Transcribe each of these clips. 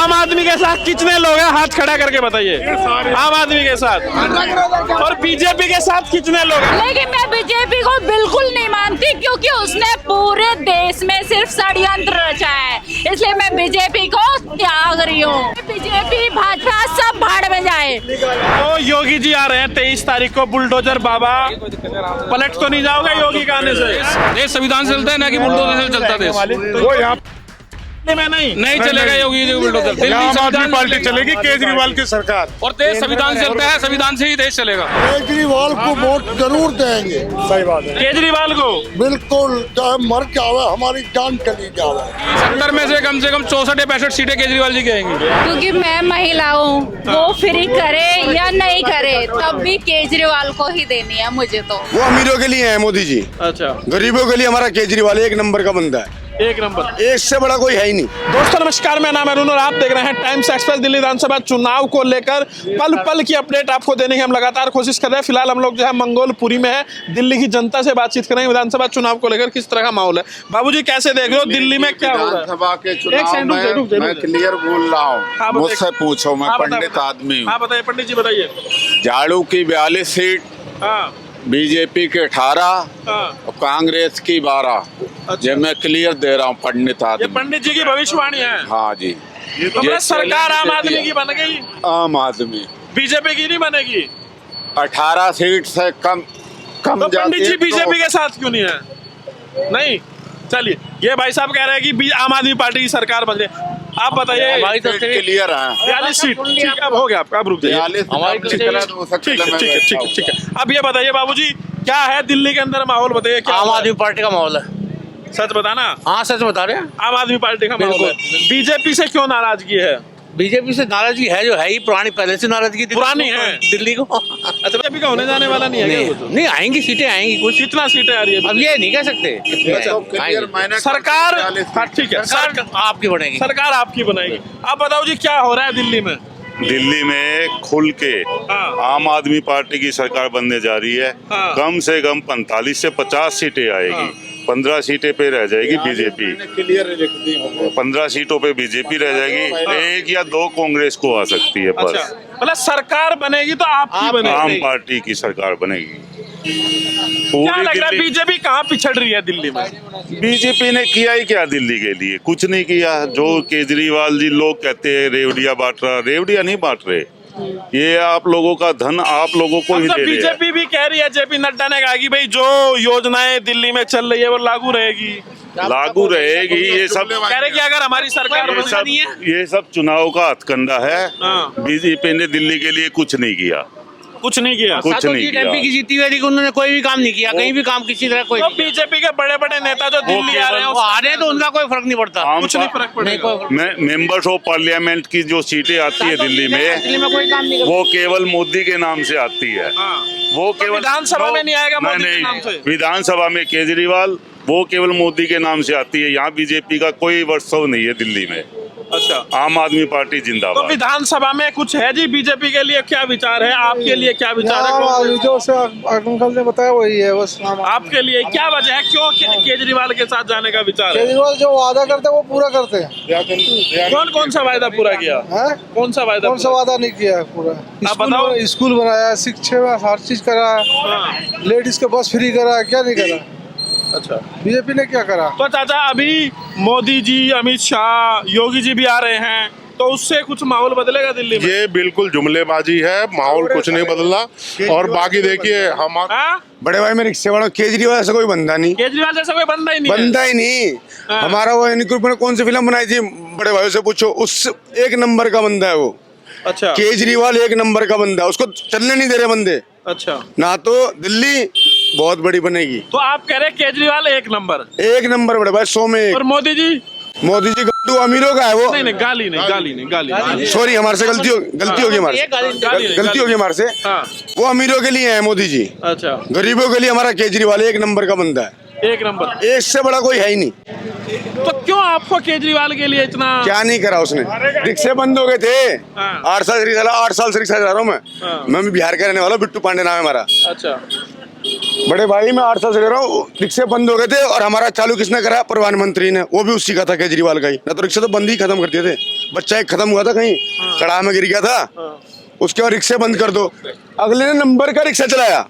आम आदमी के साथ कितने लोग हैं, हाथ खड़ा करके बताइए। आम आदमी के साथ और बीजेपी के साथ कितने लोग हैं? लेकिन मैं बीजेपी को बिल्कुल नहीं मानती, क्योंकि उसने पूरे देश में सिर्फ षड्यंत्र रचा है, इसलिए मैं बीजेपी को त्याग रही हूँ। बीजेपी भाजपा सब भाड़ में जाए। तो योगी जी आ रहे हैं 23 तारीख को, बुलडोजर बाबा, पलट तो नहीं जाओगे योगी के आने से? देश संविधान से चलता है ना कि बुलडोजर से चलता देश। वो यहाँ में नहीं चलेगा योगी जी बुलडोजर। आम आदमी पार्टी चलेगी, केजरीवाल की सरकार। और देश संविधान से चलता है, संविधान से ही देश चलेगा। केजरीवाल को वोट जरूर देंगे। सही बात है। केजरीवाल को बिल्कुल, चाहे मर जावे, हमारी जान चली जावे। 70 में से कम 64 या 65 सीटें केजरीवाल जी की आएंगी। क्योंकि मैं महिला हूँ, वो फ्री करे या नहीं करे, तब भी केजरीवाल को ही देनी है मुझे। तो वो अमीरों के लिए है मोदी जी, अच्छा, गरीबों के लिए हमारा केजरीवाल एक नंबर का बंदा है, एक नंबर, इससे बड़ा कोई है ही नहीं। दोस्तों नमस्कार, मेरा नाम है अरुण और आप देख रहे हैं टाइम्स एक्सप्रेस। दिल्ली विधानसभा चुनाव को लेकर पल पल की अपडेट आपको देने की हम लगातार कोशिश कर रहे हैं। फिलहाल हम लोग जो है मंगोलपुरी में है, दिल्ली की जनता से बातचीत कर रहे हैं विधानसभा चुनाव को लेकर किस तरह का माहौल है। बाबूजी कैसे देख रहे हो, दिल्ली में क्या हो रहा है? विधानसभा के चुनाव में मैं क्लियर बोल रहा हूँ, मुझसे पूछो, मैं पंडित आदमी हूँ। हाँ बताइए पंडित जी, बताइए। झाड़ू की 42 सीट, हाँ बीजेपी के 18 और कांग्रेस की 12। ये मैं क्लियर दे रहा हूँ, पंडित ये आदमी। पंडित जी की भविष्यवाणी है। हाँ जी। तो मतलब सरकार आम आदमी की बन गई, आम आदमी बीजेपी की नहीं बनेगी। 18 सीट से कम तो जाती पंडित जी है तो बीजेपी के साथ क्यों नहीं है? नहीं, चलिए, ये भाई साहब कह रहे हैं कि आम आदमी पार्टी की सरकार बन जाए। आप बताइए। क्लियर है। 42 सीट, ठीक है, अब हो गया, अब रुक जाइए। 42 ठीक है। अब ये बताइए बाबूजी, क्या है दिल्ली के अंदर माहौल, बताइए क्या? आम आदमी पार्टी का माहौल है। सच बताना। हाँ सच बता रहे हैं। आम आदमी पार्टी का माहौल है। बीजेपी से क्यों नाराजगी है? बीजेपी से नाराजगी है, जो है ही पुरानी, पहले से नाराजगी पुरानी है दिल्ली को। अच्छा, बीजेपी का होने जाने वाला नहीं है क्या वो तो? नहीं आएंगी सीटें, आएंगी कुछ। कितना सीटें आ रही है अब ये नहीं कह सकते। सरकार? हाँ ठीक है, सरकार आपकी बनेगी। सरकार आपकी बनाएगी। आप बताओ जी क्या हो रहा है दिल्ली में? दिल्ली में खुल के हाँ। आम आदमी पार्टी की सरकार बनने जा रही है। हाँ। कम से कम 45 से 50 सीटें आएगी। हाँ। 15 सीटें पे रह जाएगी बीजेपी, क्लियर लिख दी। 15 सीटों पे बीजेपी रह जाएगी, 1 या 2 कांग्रेस को आ सकती है अच्छा, बस। मतलब सरकार बनेगी तो आपकी आम बनेगी। पार्टी की सरकार बनेगी। क्या लग रहा है बीजेपी कहाँ पिछड़ रही है दिल्ली में? बीजेपी ने किया ही क्या दिल्ली के लिए? कुछ नहीं किया। जो केजरीवाल जी लोग कहते हैं रेवड़िया बांट रहा, रेवड़िया नहीं बांट रहे। ये आप लोगों का धन आप लोगों को ही दे रहे हैं। बीजेपी भी कह रही है, जेपी नड्डा ने कहा कि भाई जो योजनाएं दिल्ली में चल रही है वो लागू रहेगी। लागू रहेगी। ये सब कह रहे कि अगर हमारी सरकार ये सब चुनाव का हथकंडा है। हाँ। बीजेपी ने दिल्ली के लिए कुछ नहीं किया, कुछ नहीं किया। कुछ नहीं किया। एमपी की जीती हुई, उन्होंने कोई भी काम नहीं किया, कहीं भी काम किसी तरह कोई। तो बीजेपी के बड़े बड़े नेता जो दिल्ली आ रहे हैं, वो आ रहे हैं तो उनका कोई फर्क नहीं पड़ता। कुछ नहीं फर्क पड़ेगा। मेंबर्स ऑफ पार्लियामेंट की जो सीटें आती है दिल्ली में, कोई काम नहीं वो केवल मोदी के नाम से आती है। हाँ। वो तो विधानसभा में नहीं आएगा मोदी के नाम से? विधानसभा में केजरीवाल, वो केवल मोदी के नाम से आती है। यहाँ बीजेपी का कोई वर्चस्व नहीं है दिल्ली में। अच्छा, आम आदमी पार्टी तो जिंदाबाद। विधानसभा में कुछ है जी बीजेपी के लिए क्या विचार है? आपके लिए क्या विचार है? जो अंकल ने बताया वही है बस। आपके लिए क्या वजह है, क्यों केजरीवाल के साथ जाने का विचार है? केजरीवाल जो वादा करते हैं वो पूरा करते हैं। कौन कौन सा वायदा पूरा किया है? कौन सा वायदा? कौन सा वादा नहीं किया है पूरा? आप बताओ। स्कूल बनाया, शिक्षा में हर चीज करा, लेडीज को बस फ्री करा, क्या नहीं करा? अच्छा, बीजेपी ने क्या करा? तो चाचा अभी मोदी जी, अमित शाह, योगी जी भी आ रहे हैं, तो उससे कुछ माहौल बदलेगा दिल्ली में? ये बिल्कुल जुमलेबाजी है, माहौल कुछ नहीं बदला। और बाकी देखिए हम बड़े भाई मैं रिक्शे वाला, केजरीवाल ऐसा कोई बंदा नहीं, केजरीवाल जैसा कोई बंदा ही नहीं है। बंदा ही नहीं। हमारा वो ने कौन सी फिल्म बनाई थी, बड़े भाई से पूछो, उस एक नंबर का बंदा है वो। अच्छा, केजरीवाल एक नंबर का बंदा है, उसको चलने नहीं दे रहे बंदे। अच्छा, ना तो दिल्ली बहुत बड़ी बनेगी। तो आप कह रहे हैं केजरीवाल एक नंबर बड़े भाई 100 में 1। और मोदी जी? मोदी जी गद्दू अमीरों का है वो। नहीं, गाली नहीं। सॉरी, हमारे से गलती होगी हमारे से। हाँ। वो अमीरों के लिए है मोदी जी। अच्छा, गरीबों के लिए हमारा केजरीवाल एक नंबर का बंदा है, एक नंबर। इससे बड़ा कोई है ही नहीं। तो क्यों आपको केजरीवाल के लिए इतना? क्या नहीं करा उसने? रिक्शे बंद हो गए थे। हाँ। 8 साल से रिक्शा चला रहा हूँ मैं। मैं भी बिहार का रहने वाला, बिट्टू पांडे नाम है हमारा। अच्छा, बड़े भाई मैं 8 साल से कह रहा हूँ, रिक्शे बंद हो गए थे और हमारा चालू किसने करा? प्रधानमंत्री ने, वो भी उसी का था, केजरीवाल का ही। ना तो रिक्शे तो बंद ही खत्म कर दिए थे। बच्चा एक खत्म हुआ था कहीं कड़ा में गिर गया था, उसके बाद रिक्शे बंद कर दो। अगले ने नंबर का रिक्शा चलाया,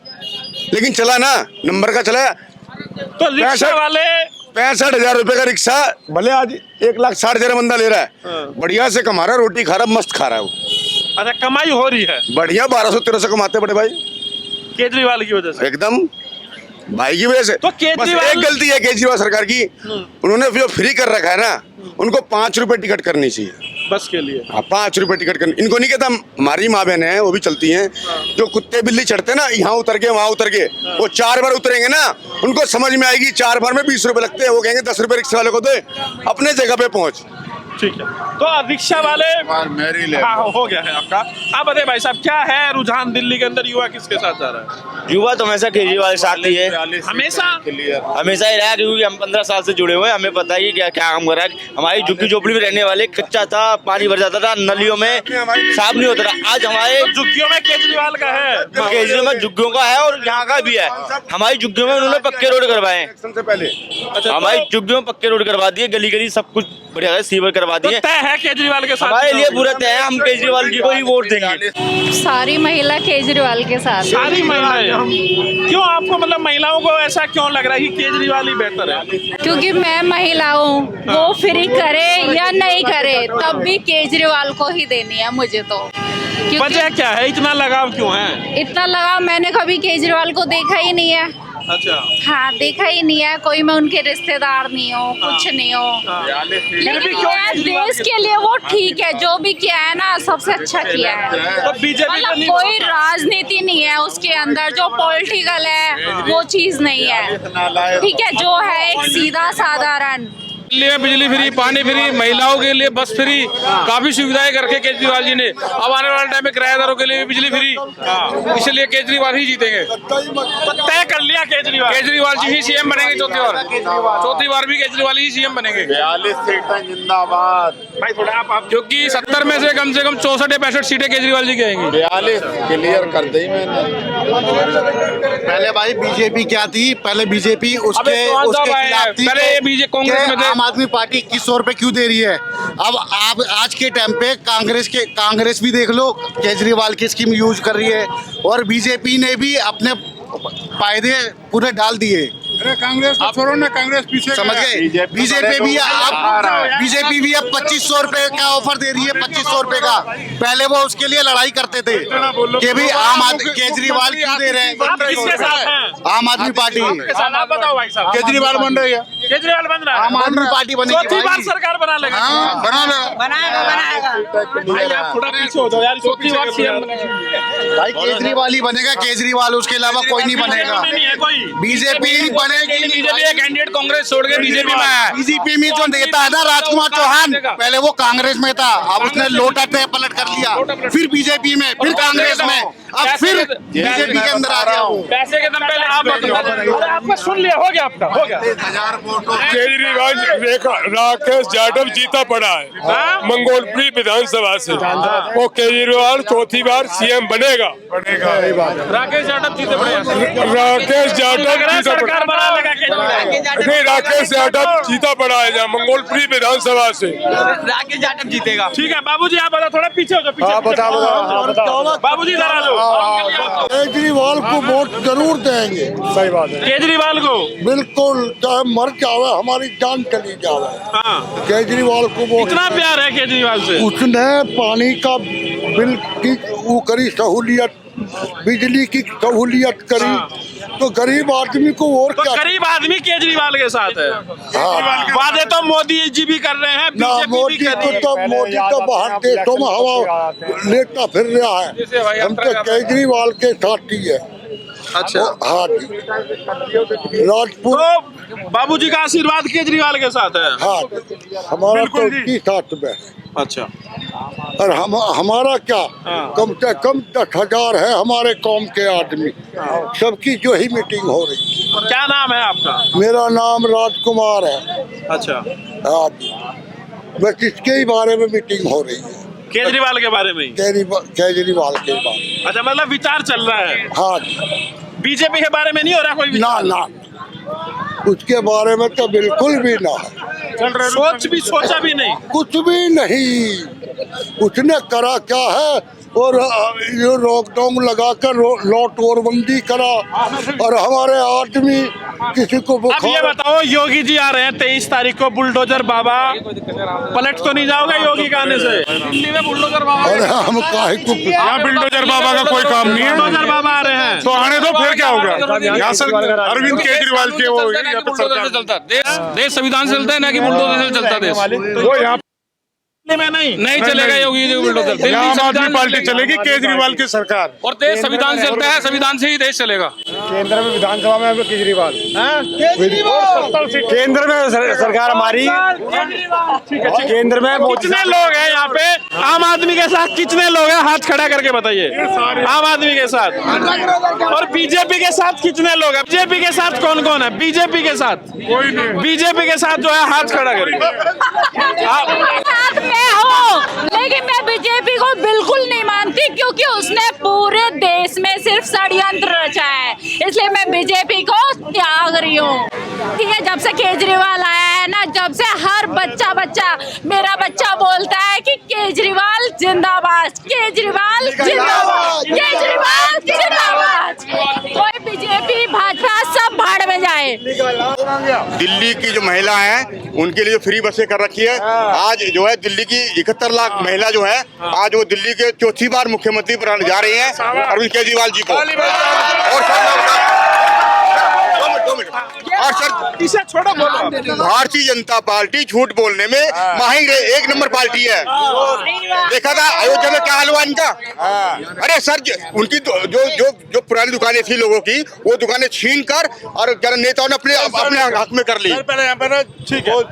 लेकिन चला ना, नंबर का चलाया। तो रिक्शा वाले 65,000 रुपए का रिक्शा भले आज 1,60,000 बंदा ले रहा है, बढ़िया से कमा रहा है, रोटी खा रहा है, मस्त खा रहा है वो। अच्छा, कमाई हो रही है बढ़िया 1200-1300 कमाते बड़े भाई, केजरीवाल की वजह से। एकदम भाई की वजह से। तो केजरीवाल- बस एक गलती है केजरीवाल सरकार की, उन्होंने जो फ्री कर रखा है ना, उनको 5 रुपए टिकट करनी चाहिए बस के लिए। हाँ, 5 रुपए टिकट करनी। इनको नहीं कहता, हमारी माँ बहन है वो भी चलती हैं, जो कुत्ते बिल्ली चढ़ते हैं ना, यहाँ उतर के वहाँ उतर के, वो 4 बार उतरेंगे ना, उनको समझ में आएगी 4 बार में 20 रुपए लगते हैं। वो कहेंगे 10 रुपए रिक्शा वाले को दे, अपने जगह पे पहुंच। ठीक है, तो रिक्शा वाले हाँ, हो गया है आपका। आप बताइए भाई साहब, क्या है रुझान दिल्ली के अंदर, युवा किसके साथ जा रहा है? युवा तो हमेशा केजरीवाल साथ ही है, हमेशा हमेशा ही रहा, क्योंकि हम 15 साल से जुड़े हुए हैं, हमें पता ही क्या क्या काम कर रहा है। हमारी झुग्गी झोपड़ी में रहने वाले, कच्चा था, पानी भर जाता था, नलियों में साफ नहीं होता था। आज हमारे झुग्गियों में केजरीवाल का है, केजरीवाल में झुग्गियों का है और यहाँ का भी है। हमारी झुग्गियों में उन्होंने पक्के रोड करवाए, हमारी झुग्गियों में पक्के रोड करवा दिए, गली गली सब कुछ बढ़िया है, सीवर करवा तो दिए। तय है केजरीवाल के साथ? हमारे लिए बुरा तय है, हम केजरीवाल जी को ही वोट देंगे। सारी महिला केजरीवाल के साथ। सारी महिलाएं क्यों? आपको मतलब महिलाओं को ऐसा क्यों लग रहा है कि केजरीवाल ही बेहतर है? क्योंकि मैं महिला हूँ, वो फ्री करे या नहीं करे, तब भी केजरीवाल को ही देनी है मुझे तो। क्योंकि वजह क्या है, इतना लगाव क्यों है? इतना लगाव मैंने कभी केजरीवाल को देखा ही नहीं है। अच्छा, हाँ, देखा ही नहीं है, कोई मैं उनके रिश्तेदार नहीं हो, कुछ नहीं हो। लेकिन ये देश के लिए वो ठीक है, जो भी किया है ना, सबसे अच्छा किया है। तो बीजेपी मतलब कोई राजनीति नहीं है उसके अंदर, जो पॉलिटिकल है वो चीज नहीं है, ठीक है, जो है एक सीधा साधारण। दिल्ली में बिजली फ्री, पानी फ्री, महिलाओं के लिए बस फ्री, काफी सुविधाएं करके केजरीवाल जी ने। अब आने वाले टाइम में किराएदारों के लिए भी बिजली फ्री, इसलिए केजरीवाल ही जीतेंगे। तो तय कर लिया केजरीवाल जी ही सीएम बनेंगे चौथी बार भी केजरीवाल ही सीएम बनेंगे। 42 सीटें जिंदाबाद। भाई थोड़ा आप क्योंकि 70 में से कम 64 या 65 सीटें केजरीवाल जी की आएंगी। 42 क्लियर कर दी मैंने। पहले भाई बीजेपी क्या थी? पहले बीजेपी उसके खिलाफ थी। पहले कांग्रेस में थे। आम आदमी पार्टी 2100 रुपए क्यों दे रही है? अब आप आज के टाइम पे कांग्रेस भी देख लो, केजरीवाल की स्कीम यूज कर रही है, और बीजेपी ने भी अपने फायदे पूरे डाल दिए। अरे कांग्रेस को छोड़ो ना, कांग्रेस पीछे समझ गए? बीजेपी भी अब 2500 रुपए का ऑफर दे रही है, 2500 रुपए का। पहले वो उसके लिए लड़ाई करते थे कि भी आम आदमी केजरीवाल क्यों दे रहे हैं? आप किसके साथ हैं? आम आदमी पार्टी। आप बताओ भाई साहब। केजरीवाल बन रही है, केजरीवाल बन रहा है, आम आदमी पार्टी बनेगी। चौथी बार सरकार बना लेगा। हाँ, बनाएगा। भाई आप थोड़ा पीछे हो जाओ यार, चौथी बार सीएम भाई केजरीवाल ही बनेगा, केजरीवाल, उसके अलावा कोई नहीं बनेगा। नहीं है कोई। बीजेपी बनेगी। बीजेपी कैंडिडेट कांग्रेस छोड़ के बीजेपी में आया। बीजेपी में जो नेता है ना, राजकुमार चौहान, पहले वो कांग्रेस में था, अब उसने लोटा तय पलट कर लिया, फिर बीजेपी में, फिर कांग्रेस में, अब फिर बीजेपी के अंदर आ गया वो। पैसे के दम पे आप अरे आपका सुन लिया, हो गया आपका, हो गया। केजरीवाल राकेश यादव जीता पड़ा है मंगोलपुरी विधानसभा से, वो केजरीवाल चौथी बार सीएम बनेगा। राकेश यादव जीते पड़े। राकेश यादव जीता सरकार बना लेगा केजरीवाल। नहीं, राकेश यादव जीता पड़ा है मंगोलपुरी विधानसभा से। राकेश यादव जीतेगा। ठीक है बाबूजी, आप बताओ, थोड़ा पीछे हो जाओ, पीछे बाबूजी जरा लो। केजरीवाल को वोट जरूर देंगे। सही बात है। केजरीवाल को बिल्कुल, चाहे मर जावे, हमारी जान चली जावे, हाँ, केजरीवाल को वोट। इतना प्यार है केजरीवाल से। उसने पानी का बिल की वो करी सहूलियत, बिजली की सहूलियत करी, तो गरीब आदमी को और तो क्या? गरीब आदमी केजरीवाल के साथ है। वादे तो मोदी जी भी कर रहे हैं, ना बीजेपी मोदी भी कर रही है। मोदी तो बाहर देशों में हवा लेता फिर रहा है, हम तो केजरीवाल के साथ ही है। अच्छा, हाँ जी, राजपूत। तो बाबूजी का आशीर्वाद केजरीवाल के साथ है। हाँ, हमारा तो उसी साथ में है। अच्छा, और हमारा क्या, कम से कम 10,000 है हमारे कौम के आदमी, सबकी जो ही मीटिंग हो रही है। क्या नाम है आपका? मेरा नाम राजकुमार है। अच्छा, हाँ जी, बस इसके ही बारे में मीटिंग हो रही है, केजरीवाल के बारे में ही। केजरीवाल के बारे में। अच्छा, मतलब विचार चल रहा है। हाँ जी, बीजेपी के बारे में नहीं हो रहा कोई ना ना उसके बारे में तो बिल्कुल भी ना, सोचा भी नहीं। कुछ भी नहीं। उसने करा क्या है, और ये लॉकडाउन लगाकर नोटबंदी करा, और हमारे आदमी किसी को अब ये बुखार। बताओ, योगी जी आ रहे हैं 23 तारीख को, बुलडोजर बाबा, पलट तो नहीं जाओगे योगी के आने से? दिल्ली में बुलडोजर बाबा, अरे हम काहे को, यहाँ बुलडोजर बाबा का कोई काम नहीं है। बुलडोजर बाबा आ रहे हैं तो आने दो, फिर क्या होगा? यहाँ से अरविंद केजरीवाल के वो यहाँ पे सरकार चलता देश संविधान से चलता है ना कि बुलडोजर से चलता देश। वो यहाँ में नहीं चलेगा योगी जी बुलडोजर। यहाँ आम आदमी पार्टी चलेगी, केजरीवाल की सरकार। और देश संविधान से चलता है, संविधान से ही देश चलेगा। केंद्र में विधानसभा में केजरीवाल, केंद्र में सरकार हमारी, केंद्र में कितने लोग हैं यहाँ पे आम आदमी के साथ? कितने लोग हैं, हाथ खड़ा करके बताइए। आम आदमी के साथ और बीजेपी के साथ कितने लोग हैं? बीजेपी के साथ कौन कौन है? बीजेपी के साथ कोई नहीं। बीजेपी के साथ जो है हाथ खड़ा करिए। साथ में हो, लेकिन मैं बीजेपी को बिल्कुल नहीं मानती क्योंकि उसने पूरे देश में सिर्फ षड्यंत्र रचा है, इसलिए मैं बीजेपी को त्याग रही हूँ। ठीक है, जब से केजरीवाल आया है ना, जब से हर बच्चा मेरा बच्चा बोलता है कि केजरीवाल जिंदाबाद, केजरीवाल जिंदाबाद, केजरीवाल जिंदाबाद। कोई बीजेपी भाजपा सब भाड़ में जाए। दिल्ली की जो महिला हैं उनके लिए फ्री बसें कर रखी है। आज जो है दिल्ली की 71 लाख महिला जो है, आज वो दिल्ली के चौथी बार मुख्यमंत्री बनाने जा रही हैं अरविंद केजरीवाल जी को। और सर इसे छोड़ो, बोलो। भारतीय जनता पार्टी झूठ बोलने में माहिर है, 1 नंबर पार्टी है। देखा था अयोध्या में क्या हाल हुआ इनका। अरे सर, उनकी जो पुरानी दुकानें थी लोगों की, वो दुकानें छीन कर और नेताओं ने अपने हक में कर ली। ठीक है।